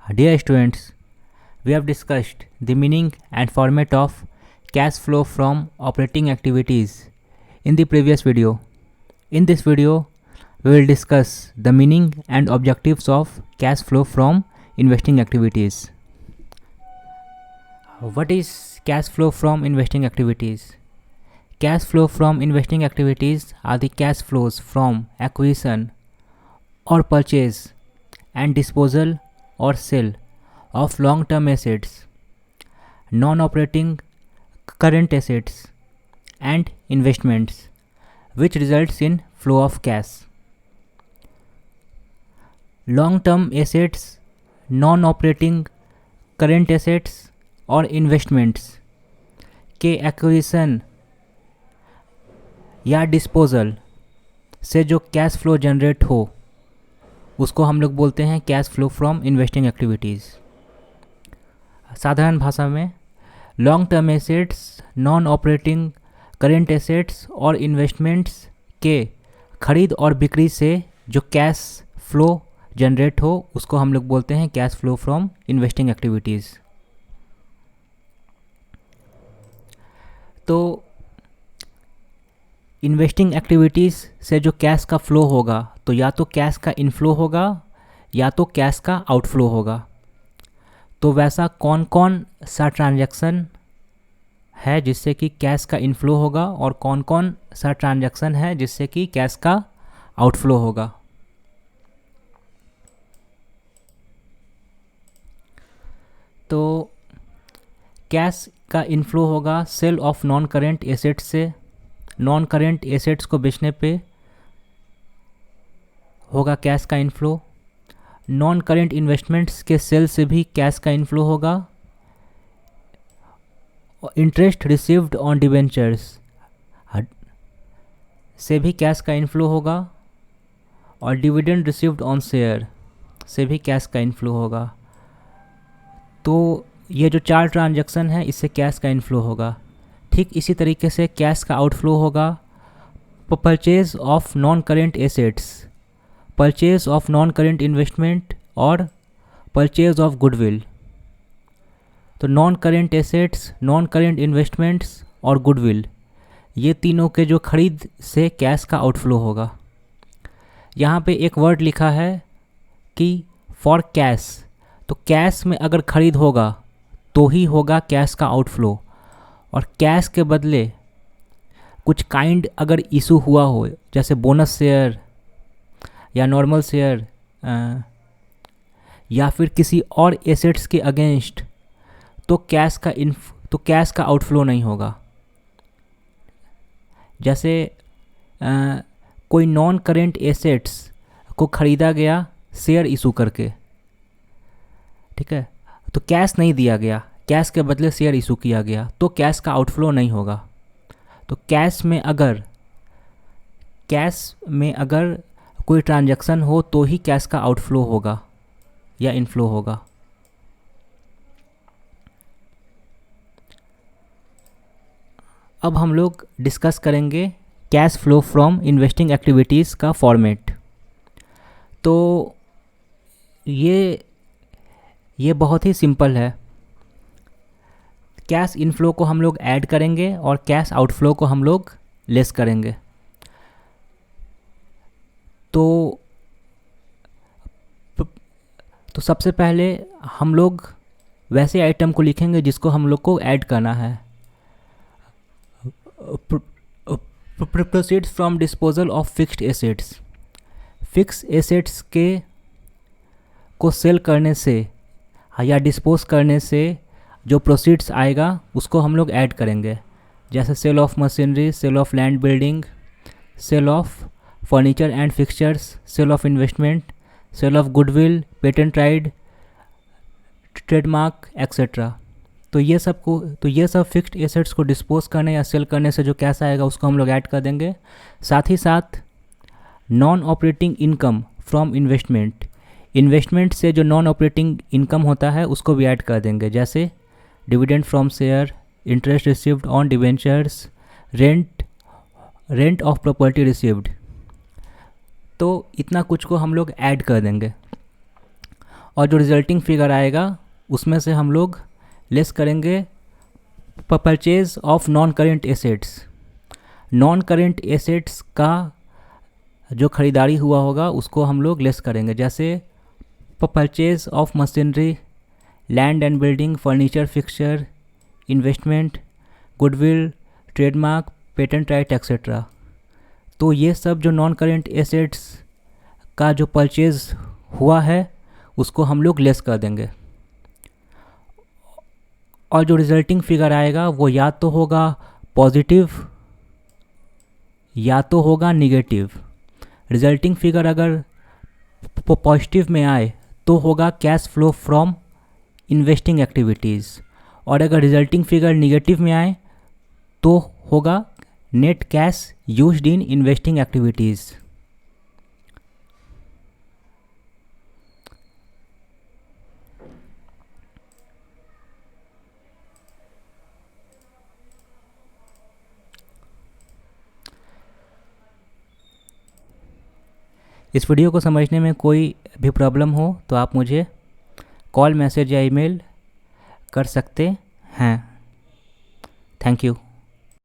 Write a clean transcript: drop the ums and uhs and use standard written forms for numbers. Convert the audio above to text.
Dear students, we have discussed the meaning and format of cash flow from operating activities in the previous video. In this video, we will discuss the meaning and objectives of cash flow from investing activities. What is cash flow from investing activities? Cash flow from investing activities are the cash flows from acquisition or purchase and disposal or sale of long-term assets, non-operating current assets and investments, which results in flow of cash. Long-term assets, non-operating current assets और investments के acquisition या disposal से जो cash flow generate हो उसको हम लोग बोलते हैं cash flow from investing activities. साधारण भाषा में long term assets, non operating current assets और इन्वेस्टमेंट्स के खरीद और बिक्री से जो कैश फ्लो जनरेट हो उसको हम लोग बोलते हैं cash flow from investing activities. तो इन्वेस्टिंग एक्टिविटीज़ से जो कैश का फ्लो होगा तो या तो कैश का इनफ्लो होगा या तो कैश का आउटफ्लो होगा। तो वैसा कौन कौन सा ट्रांजैक्शन है जिससे कि कैश का इनफ्लो होगा और कौन कौन सा ट्रांजैक्शन है जिससे कि कैश का आउटफ्लो होगा। तो कैश का इनफ्लो होगा sale of non current assets से। नॉन करेंट एसेट्स को बेचने पे होगा कैश का इनफ्लो। नॉन करेंट इन्वेस्टमेंट्स के सेल से भी कैश का इनफ्लो होगा। इंटरेस्ट रिसीव्ड ऑन डिबेंचर्स से भी कैश का इनफ्लो होगा और डिविडेंड रिसीव्ड ऑन शेयर से भी कैश का इनफ्लो होगा। तो ये जो चार ट्रांजैक्शन है इससे कैश का इनफ्लो होगा। ठीक इसी तरीके से कैश का आउटफ्लो होगा purchase of non current assets, purchase of non current investment और परचेज ऑफ गुडविल। तो non current assets, non current investments और गुडविल ये तीनों के जो खरीद से कैश का आउटफ्लो होगा। यहाँ पे एक वर्ड लिखा है कि फॉर कैश, तो कैश में अगर खरीद होगा तो ही होगा कैश का आउटफ्लो। और कैश के बदले कुछ काइंड अगर इशू हुआ हो जैसे बोनस शेयर या नॉर्मल शेयर या फिर किसी और एसेट्स के अगेंस्ट तो कैश का आउटफ्लो नहीं होगा। जैसे कोई नॉन करेंट एसेट्स को ख़रीदा गया शेयर इशू करके, ठीक है, तो कैश नहीं दिया गया, कैश के बदले शेयर इशू किया गया तो कैश का आउटफ्लो नहीं होगा। तो कैश में अगर कोई ट्रांजैक्शन हो तो ही कैश का आउटफ्लो होगा या इनफ्लो होगा। अब हम लोग डिस्कस करेंगे cash flow from investing activities का फॉर्मेट। तो ये बहुत ही सिंपल है। कैश इनफ्लो को हम लोग ऐड करेंगे और कैश आउटफ्लो को हम लोग लेस करेंगे। तो सबसे पहले हम लोग वैसे आइटम को लिखेंगे जिसको हम लोग को ऐड करना है। Proceeds from disposal of fixed assets, fix assets को सेल करने से या डिस्पोज करने से जो प्रोसीड्स आएगा उसको हम लोग ऐड करेंगे। जैसे sale of machinery, sale of land building, sale of furniture and fixtures, sale of investment, sale of goodwill, patent right, trademark etcetera. तो ये सब फिक्स्ड एसेट्स को डिस्पोज करने या सेल करने से जो कैश आएगा उसको हम लोग ऐड कर देंगे। साथ ही साथ non operating income from investment से जो नॉन ऑपरेटिंग इनकम होता है उसको भी ऐड कर देंगे। जैसे dividend from share, interest received on debentures, rent of property received. तो इतना कुछ को हम लोग ऐड कर देंगे। और जो रिजल्टिंग फिगर आएगा उसमें से हम लोग लेस करेंगे purchase of non current assets. Non current assets का जो ख़रीदारी हुआ होगा उसको हम लोग लेस करेंगे, जैसे purchase of machinery, land and building, furniture, fixture, investment, goodwill, trademark, patent right etcetera. तो ये सब जो नॉन करेंट एसेट्स का जो परचेज हुआ है उसको हम लोग लेस कर देंगे, और जो रिजल्टिंग फिगर आएगा वो या तो होगा पॉजिटिव या तो होगा निगेटिव। रिजल्टिंग फिगर अगर पॉजिटिव में आए तो होगा cash flow from investing activities, और अगर रिजल्टिंग फिगर निगेटिव में आए तो होगा net cash used in investing activities. इस वीडियो को समझने में कोई भी प्रॉब्लम हो तो आप मुझे कॉल, मैसेज या ईमेल कर सकते हैं। Thank you.